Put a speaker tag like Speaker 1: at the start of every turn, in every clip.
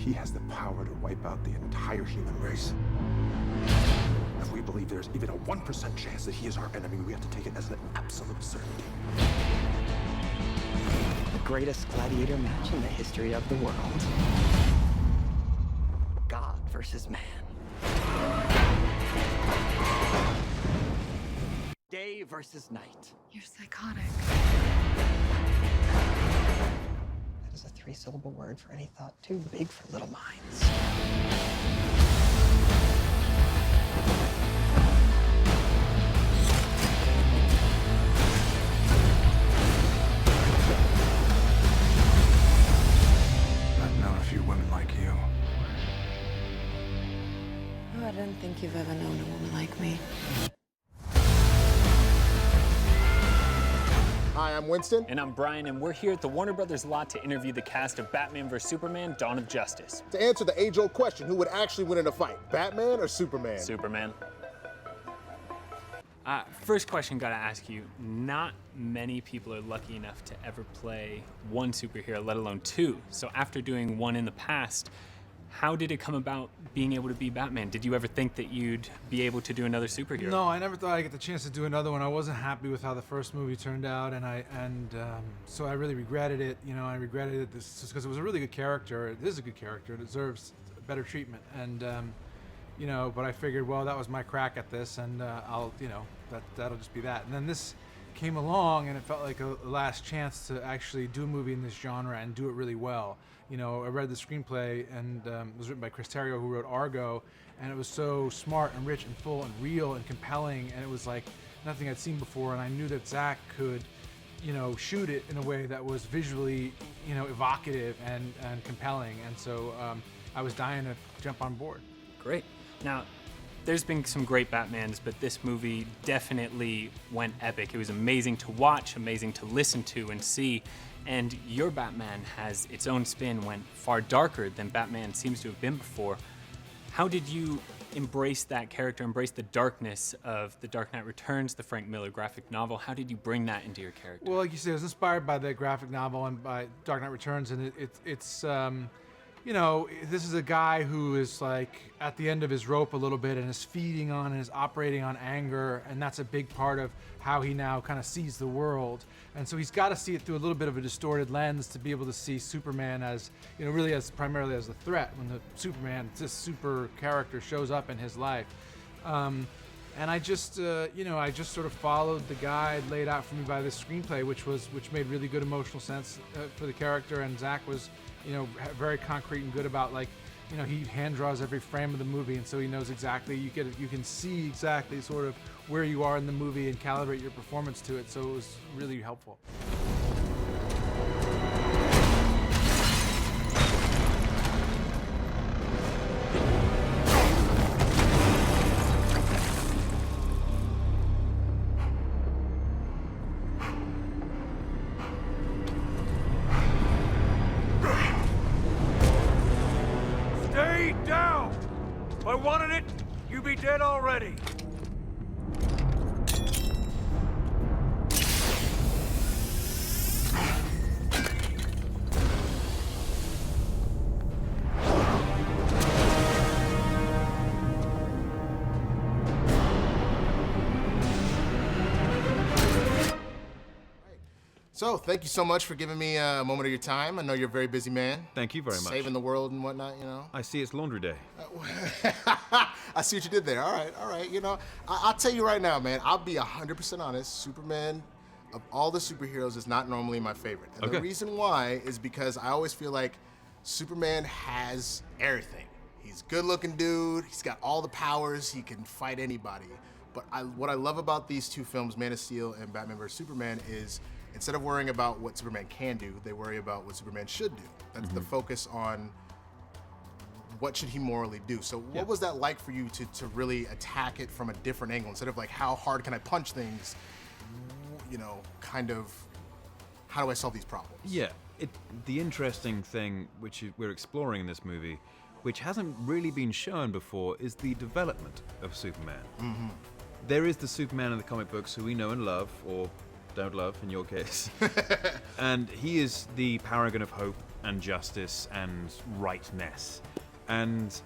Speaker 1: he has the power to wipe out the entire human race. If we believe there's even a 1% chance that he is our enemy, we have to take it as an absolute certainty.
Speaker 2: The greatest gladiator match in the history of the world. God versus man. Day versus night.
Speaker 3: You're psychotic.
Speaker 2: That is a 3-syllable word for any thought too big for little minds.
Speaker 1: I've known a few women like you.
Speaker 3: Oh, I don't think you've ever known a woman like me.
Speaker 4: Hi, I'm Winston.
Speaker 5: And I'm Brian, and we're here at the Warner Brothers lot to interview the cast of Batman vs. Superman: Dawn of Justice.
Speaker 4: To answer the age-old question, who would actually win in a fight, Batman or Superman?
Speaker 5: Superman. First question, gotta ask you, not many people are lucky enough to ever play one superhero, let alone two. So after doing one in the past, how did it come about being able to be Batman? Did you ever think that you'd be able to do another superhero?
Speaker 6: No, I never thought I'd get the chance to do another one. I wasn't happy with how the first movie turned out, so I really regretted it. You know, I regretted it because it was a really good character. It is a good character. It deserves better treatment. And you know, but I figured, well, that was my crack at this, and that'll just be that. And then this came along, and it felt like a last chance to actually do a movie in this genre and do it really well. You know, I read the screenplay, and it was written by Chris Terrio, who wrote Argo, and it was so smart and rich and full and real and compelling, and it was like nothing I'd seen before, and I knew that Zack could, you know, shoot it in a way that was visually, you know, evocative and compelling, and so I was dying to jump on board.
Speaker 5: Great. Now, there's been some great Batmans, but this movie definitely went epic. It was amazing to watch, amazing to listen to and see. And your Batman has its own spin, went far darker than Batman seems to have been before. How did you embrace that character, embrace the darkness of The Dark Knight Returns, the Frank Miller graphic novel? How did you bring that into your character?
Speaker 6: Well, like you said, it was inspired by the graphic novel and by Dark Knight Returns, and it's you know, this is a guy who is like at the end of his rope a little bit and is feeding on and is operating on anger, and that's a big part of how he now kind of sees the world. And so he's got to see it through a little bit of a distorted lens to be able to see Superman as, you know, really as primarily as a threat when this super character shows up in his life. And I just, you know, I just sort of followed the guide laid out for me by this screenplay, which made really good emotional sense for the character, and Zack was, you know, very concrete and good about, like, you know, he hand draws every frame of the movie, and so he knows exactly, you can see exactly sort of where you are in the movie and calibrate your performance to it, so it was really helpful.
Speaker 7: Stay down! If I wanted it, you'd be dead already.
Speaker 4: So, thank you so much for giving me a moment of your time. I know you're a very busy man.
Speaker 8: Thank you very much.
Speaker 4: Saving the world and whatnot, you know.
Speaker 8: I see it's laundry day.
Speaker 4: I see what you did there. All right. You know, I'll tell you right now, man, I'll be 100% honest. Superman, of all the superheroes, is not normally my favorite. And
Speaker 8: Okay.
Speaker 4: the reason why is because I always feel like Superman has everything. He's a good-looking dude. He's got all the powers. He can fight anybody. But what I love about these two films, Man of Steel and Batman vs. Superman, is instead of worrying about what Superman can do, they worry about what Superman should do. That's the focus on what should he morally do. So what was that like for you to really attack it from a different angle? Instead of like, how hard can I punch things? You know, kind of, how do I solve these problems?
Speaker 8: Yeah, the interesting thing which we're exploring in this movie, which hasn't really been shown before, is the development of Superman. There is the Superman in the comic books who we know and love, or don't love in your case. And he is the paragon of hope. and justice and rightness. And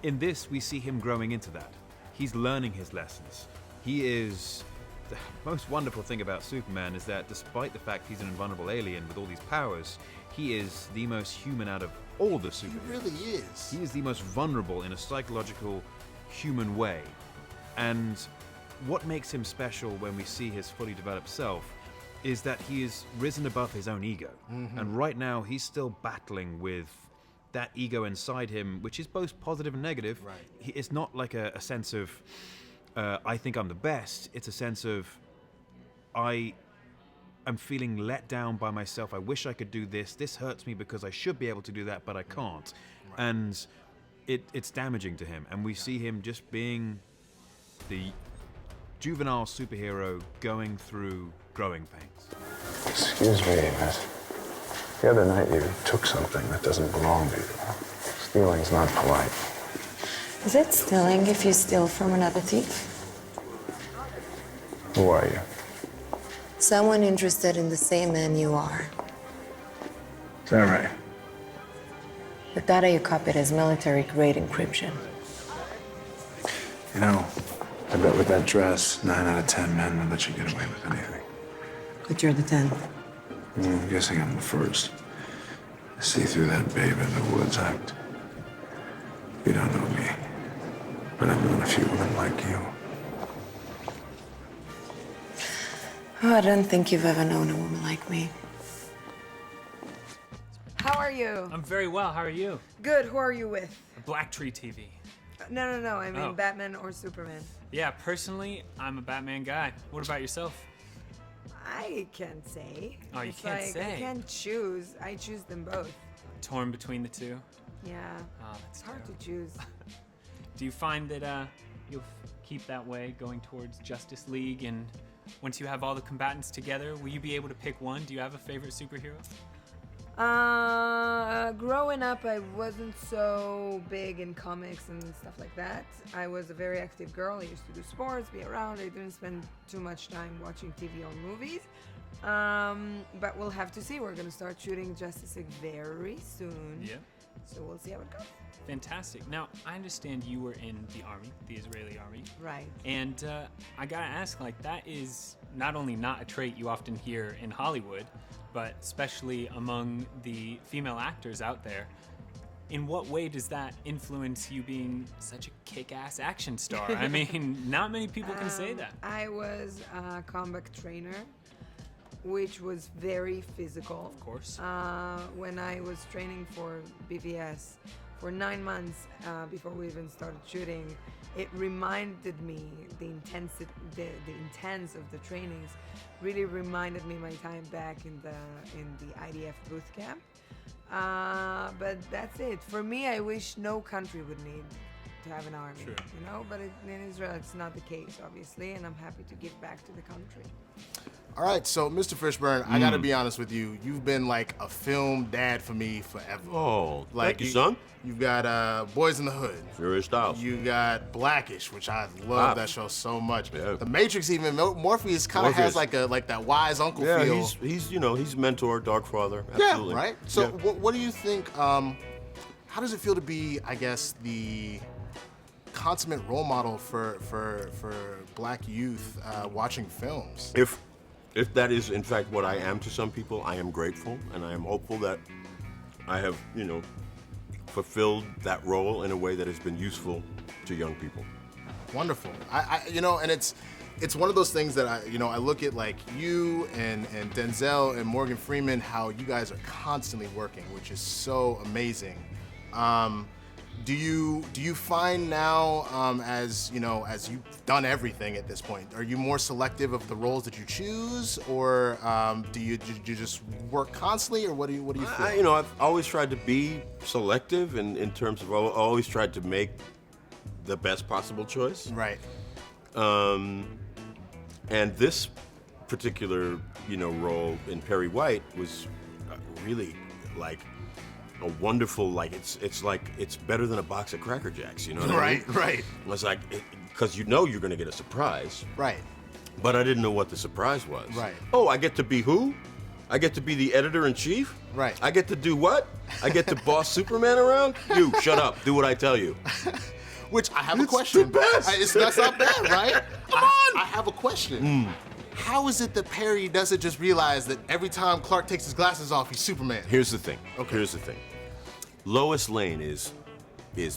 Speaker 8: in this, we see him growing into that. He's learning his lessons. He is... The most wonderful thing about Superman is that despite the fact he's an invulnerable alien with all these powers, he is the most human out of all the superheroes.
Speaker 4: He really is.
Speaker 8: He is the most vulnerable in a psychological, human way. And what makes him special when we see his fully developed self is that he is risen above his own ego. And right now, he's still battling with that ego inside him, which is both positive and negative.
Speaker 4: Right.
Speaker 8: It's not like a sense of, I think I'm the best. It's a sense of, I'm feeling let down by myself. I wish I could do this. This hurts me because I should be able to do that, but I can't. Right. And it's damaging to him. And we see him just being the juvenile superhero going through growing pains.
Speaker 9: Excuse me, miss. The other night you took something that doesn't belong to you. Stealing's not polite.
Speaker 3: Is it stealing if you steal from another thief?
Speaker 9: Who are you?
Speaker 3: Someone interested in the same man you are.
Speaker 9: Is that right?
Speaker 3: The data you copied is military-grade encryption.
Speaker 9: You know, I bet with that dress, 9 out of 10 men would let you get away with anything.
Speaker 3: But you're the 10th.
Speaker 9: I'm guessing I'm the first. I see through that babe in the woods act. You don't know me, but I've known a few women like you.
Speaker 3: Oh, I don't think you've ever known a woman like me.
Speaker 2: How are you?
Speaker 5: I'm very well. How are you?
Speaker 2: Good. Who are you with?
Speaker 5: Black Tree TV.
Speaker 2: No. I mean
Speaker 5: Oh.
Speaker 2: Batman or Superman.
Speaker 5: Yeah, personally, I'm a Batman guy. What about yourself?
Speaker 2: I can't say.
Speaker 5: Oh, you
Speaker 2: It's
Speaker 5: can't
Speaker 2: like,
Speaker 5: say.
Speaker 2: I can't choose. I choose them both.
Speaker 5: Torn between the two?
Speaker 2: Yeah.
Speaker 5: Oh, that's
Speaker 2: It's hard
Speaker 5: terrible.
Speaker 2: to choose.
Speaker 5: Do you find that you'll keep that way going towards Justice League, and once you have all the combatants together, will you be able to pick one? Do you have a favorite superhero?
Speaker 2: Growing up, I wasn't so big in comics and stuff like that. I was a very active girl. I used to do sports, be around. I didn't spend too much time watching TV or movies. But we'll have to see. We're going to start shooting Justice League very soon.
Speaker 5: Yeah.
Speaker 2: So we'll see how it goes.
Speaker 5: Fantastic. Now, I understand you were in the army, the Israeli army.
Speaker 2: Right.
Speaker 5: And I gotta ask, like, that is not only not a trait you often hear in Hollywood, but especially among the female actors out there. In what way does that influence you being such a kick-ass action star? I mean, not many people can say that.
Speaker 2: I was a combat trainer, which was very physical.
Speaker 5: Of course.
Speaker 2: When I was training for BVS for 9 months before we even started shooting, it reminded me the intense of the trainings. Really reminded me my time back in the IDF boot camp. But that's it. For me, I wish no country would need to have an army.
Speaker 5: Sure.
Speaker 2: You know, but in Israel, it's not the case, obviously, and I'm happy to give back to the country.
Speaker 4: All right, so Mr. Fishburne, I gotta be honest with you. You've been like a film dad for me forever.
Speaker 10: Oh,
Speaker 4: like
Speaker 10: thank you, son.
Speaker 4: You've got Boys in the Hood.
Speaker 10: Furious Styles.
Speaker 4: You got Blackish, which I love that show so much.
Speaker 10: Yeah.
Speaker 4: The Matrix, even Morpheus kind of has
Speaker 10: Morpheus.
Speaker 4: like that wise uncle
Speaker 10: Yeah,
Speaker 4: feel.
Speaker 10: he's mentor, dark father. Absolutely.
Speaker 4: Yeah, right. So
Speaker 10: Yeah.
Speaker 4: what do you think? How does it feel to be, I guess, the consummate role model for Black youth watching films?
Speaker 10: If that is in fact what I am to some people, I am grateful and I am hopeful that I have, fulfilled that role in a way that has been useful to young people.
Speaker 4: Wonderful. And it's one of those things that I look at like you and Denzel and Morgan Freeman, how you guys are constantly working, which is so amazing. Do you find now, as you've done everything at this point, are you more selective of the roles that you choose, or do you just work constantly, or what do you feel?
Speaker 10: I've always tried to be selective in terms of always tried to make the best possible choice.
Speaker 4: Right.
Speaker 10: And this particular role in Perry White was really like a wonderful, it's better than a box of Cracker Jacks, you know what I mean?
Speaker 4: Right.
Speaker 10: It was like, because you're going to get a surprise.
Speaker 4: Right.
Speaker 10: But I didn't know what the surprise was.
Speaker 4: Right.
Speaker 10: Oh, I get to be who? I get to be the editor-in-chief?
Speaker 4: Right.
Speaker 10: I get to do what? I get to boss Superman around? You, shut up. Do what I tell you.
Speaker 4: Which I have a question.
Speaker 10: The best.
Speaker 4: That's not bad, right?
Speaker 10: Come on.
Speaker 4: I have a question. How is it that Perry doesn't just realize that every time Clark takes his glasses off, he's Superman?
Speaker 10: Here's the thing.
Speaker 4: Okay.
Speaker 10: Here's the thing. Lois Lane is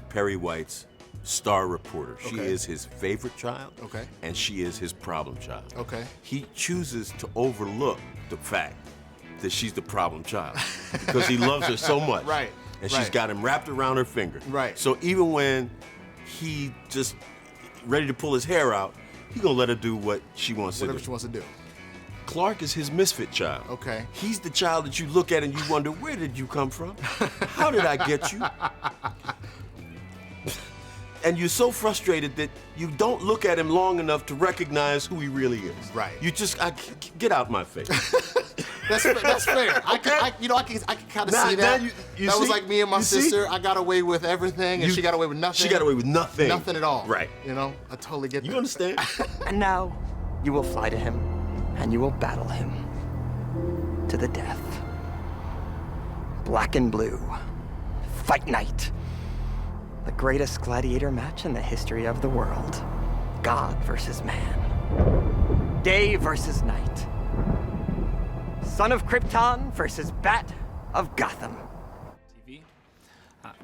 Speaker 10: Perry White's star reporter. She
Speaker 4: Okay.
Speaker 10: is his favorite child.
Speaker 4: Okay.
Speaker 10: And she is his problem child.
Speaker 4: Okay.
Speaker 10: He chooses to overlook the fact that she's the problem child because he loves her so much.
Speaker 4: Right.
Speaker 10: And she's got him wrapped around her finger.
Speaker 4: Right.
Speaker 10: So even when he just ready to pull his hair out, he gonna let her do what she wants
Speaker 4: Whatever
Speaker 10: to do.
Speaker 4: she wants to do.
Speaker 10: Clark is his misfit child.
Speaker 4: Okay.
Speaker 10: He's the child that you look at and you wonder, where did you come from? How did I get you? And you're so frustrated that you don't look at him long enough to recognize who he really is.
Speaker 4: Right.
Speaker 10: You just, get out my face.
Speaker 4: That's fair. I can kind of see that.
Speaker 10: You
Speaker 4: that
Speaker 10: see?
Speaker 4: was like me and my
Speaker 10: You see?
Speaker 4: sister. I got away with everything, and she got away with nothing.
Speaker 10: She got away with nothing.
Speaker 4: Nothing at all.
Speaker 10: Right.
Speaker 4: You know, I totally get that.
Speaker 10: You understand?
Speaker 11: And now you will fly to him, and you will battle him to the death. Black and blue. Fight night. The greatest gladiator match in the history of the world. God versus man. Day versus night. Son of Krypton versus Bat of Gotham.
Speaker 5: TV.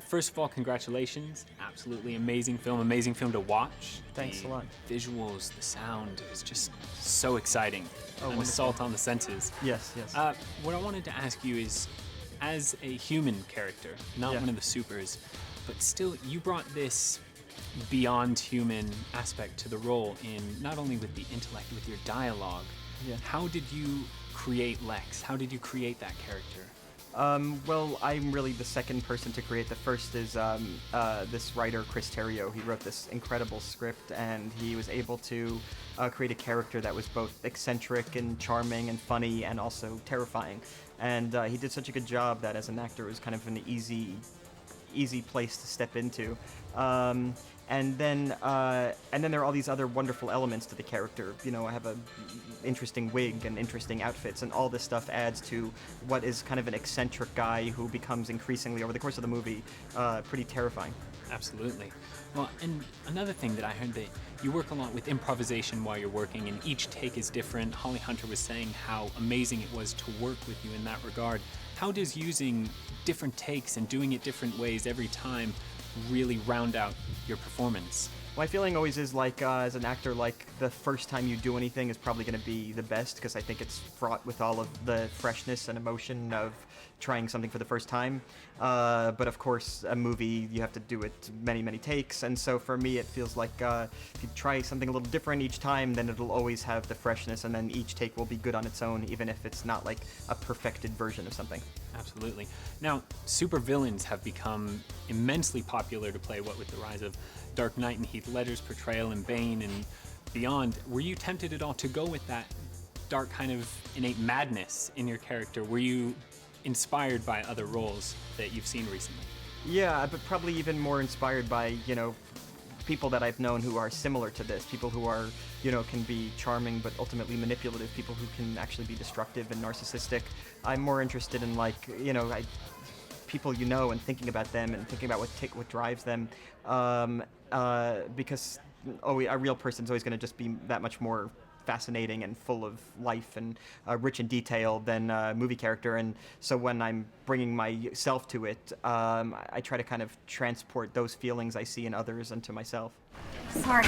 Speaker 5: First of all, congratulations. Absolutely amazing film to watch.
Speaker 11: Thanks a lot.
Speaker 5: Visuals, the sound is just so exciting.
Speaker 11: Oh,
Speaker 5: An
Speaker 11: wonderful.
Speaker 5: assault on the senses.
Speaker 11: Yes, yes.
Speaker 5: What I wanted to ask you is, as a human character, not
Speaker 11: Yeah.
Speaker 5: one of the supers, but still, you brought this beyond human aspect to the role in not only with the intellect, with your dialogue.
Speaker 11: Yeah.
Speaker 5: How did you create Lex? How did you create that character?
Speaker 11: Well, I'm really the second person to create. The first is this writer, Chris Terrio. He wrote this incredible script, and he was able to create a character that was both eccentric and charming and funny and also terrifying. And he did such a good job that as an actor, it was kind of an easy place to step into. And then there are all these other wonderful elements to the character. You know, I have a interesting wig and interesting outfits, and all this stuff adds to what is kind of an eccentric guy who becomes increasingly, over the course of the movie, pretty terrifying.
Speaker 5: Absolutely. Well, and another thing that I heard, that you work a lot with improvisation while you're working, and each take is different. Holly Hunter was saying how amazing it was to work with you in that regard. How does using different takes and doing it different ways every time really round out your performance?
Speaker 11: My feeling always is like, as an actor, like the first time you do anything is probably going to be the best, because I think it's fraught with all of the freshness and emotion of trying something for the first time. But of course, a movie, you have to do it many, many takes. And so for me, it feels like if you try something a little different each time, then it'll always have the freshness, and then each take will be good on its own, even if it's not like a perfected version of something.
Speaker 5: Absolutely. Now, supervillains have become immensely popular to play, what with the rise of Dark Knight and Heath Ledger's portrayal in Bane and beyond. Were you tempted at all to go with that dark kind of innate madness in your character? Were you inspired by other roles that you've seen recently?
Speaker 11: Yeah, but probably even more inspired by, you know, people that I've known who are similar to this, people who are, you know, can be charming but ultimately manipulative, people who can actually be destructive and narcissistic. I'm more interested in, like, you know, people you know, and thinking about them and thinking about what drives them, because a real person's always going to just be that much more fascinating and full of life and rich in detail than a movie character. And so when I'm bringing myself to it, I try to kind of transport those feelings I see in others into myself.
Speaker 12: Sorry.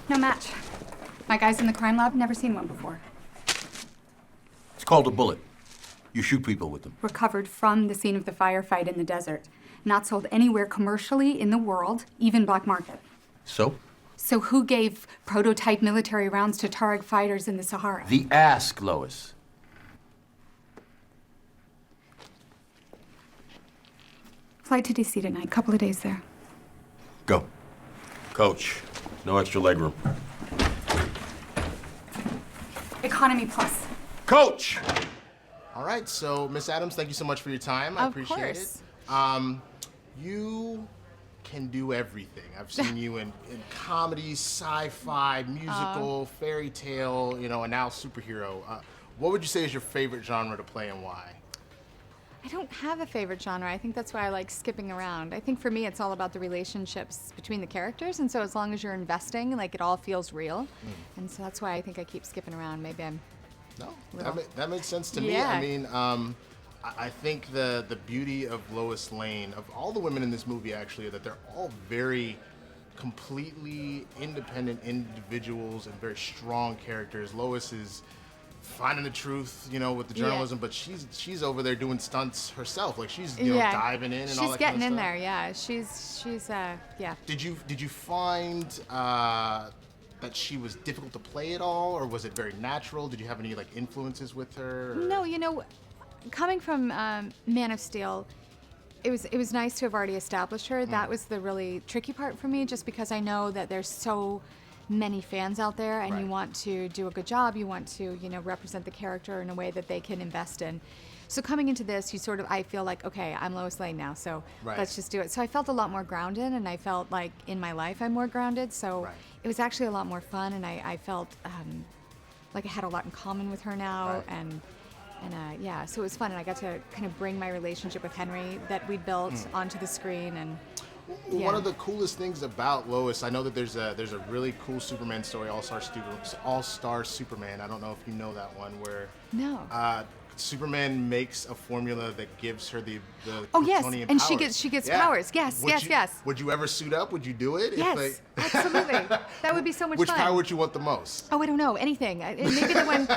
Speaker 12: No match. My guy's in the crime lab, never seen one before.
Speaker 13: It's called a bullet. You shoot people with them.
Speaker 12: Recovered from the scene of the firefight in the desert. Not sold anywhere commercially in the world, even black market.
Speaker 13: So?
Speaker 12: So who gave prototype military rounds to Tuareg fighters in the Sahara?
Speaker 13: The ask, Lois.
Speaker 12: Flight to DC tonight, couple of days there.
Speaker 13: Go.
Speaker 10: Coach, no extra legroom.
Speaker 12: Economy plus.
Speaker 10: Coach!
Speaker 4: All right, so Miss Adams, thank you so much for your time. I appreciate
Speaker 12: course.
Speaker 4: it. You can do everything. I've seen you in comedy, sci-fi, musical, fairy tale, you know, and now superhero. What would you say is your favorite genre to play and why?
Speaker 12: I don't have a favorite genre. I think that's why I like skipping around. I think for me, it's all about the relationships between the characters, and so as long as you're investing, like it all feels real. And so that's why I think I keep skipping around. Maybe I'm.
Speaker 4: No,
Speaker 12: little-
Speaker 4: that makes sense to me.
Speaker 12: Yeah.
Speaker 4: I mean, I think the beauty of Lois Lane, of all the women in this movie, actually, that they're all very completely independent individuals and very strong characters. Lois is finding the truth, you know, with the journalism, but she's over there doing stunts herself. Like she's diving in and all that kind of stuff.
Speaker 12: She's getting in there, yeah. She's yeah.
Speaker 4: Did you find that she was difficult to play at all, or was it very natural? Did you have any like influences with her? Or?
Speaker 12: No, you know, coming from Man of Steel, it was nice to have already established her. That was the really tricky part for me, just because I know that there's so many fans out there, and you want to do a good job. You want to, you know, represent the character in a way that they can invest in. So coming into this, I feel like, okay, I'm Lois Lane now, so let's just do it. So I felt a lot more grounded, and I felt like in my life I'm more grounded. So it was actually a lot more fun, and I felt like I had a lot in common with her now, and yeah, so it was fun, and I got to kind of bring my relationship with Henry that we built onto the screen. And
Speaker 4: one of the coolest things about Lois, I know that there's a really cool Superman story, All-Star Superman. I don't know if you know that one, where Superman makes a formula that gives her the Kryptonian
Speaker 12: and
Speaker 4: powers.
Speaker 12: she gets powers. Yes, yes.
Speaker 4: Would you ever suit up? Would you do it?
Speaker 12: Yes, absolutely. That would be so much
Speaker 4: Which
Speaker 12: fun.
Speaker 4: power would you want the most?
Speaker 12: Oh, I don't know. Anything. Maybe the one.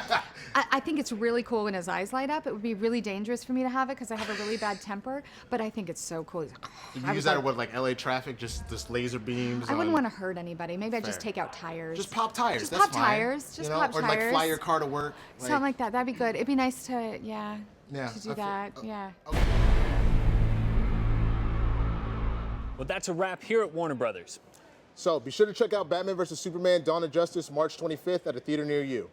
Speaker 12: I think it's really cool when his eyes light up. It would be really dangerous for me to have it because I have a really bad temper. But I think it's so cool.
Speaker 4: You use that with like LA traffic, just laser beams.
Speaker 12: I wouldn't want to hurt anybody. Maybe I'd just take out tires.
Speaker 4: Just pop tires.
Speaker 12: Just
Speaker 4: that's
Speaker 12: pop
Speaker 4: fine.
Speaker 12: tires. Just pop
Speaker 4: or
Speaker 12: tires.
Speaker 4: Or like fly your car to work.
Speaker 12: Something like that. That'd be good. It'd be nice to to do that. Yeah.
Speaker 5: Well, that's a wrap here at Warner Brothers.
Speaker 4: So be sure to check out Batman vs. Superman: Dawn of Justice, March 25th at a theater near you.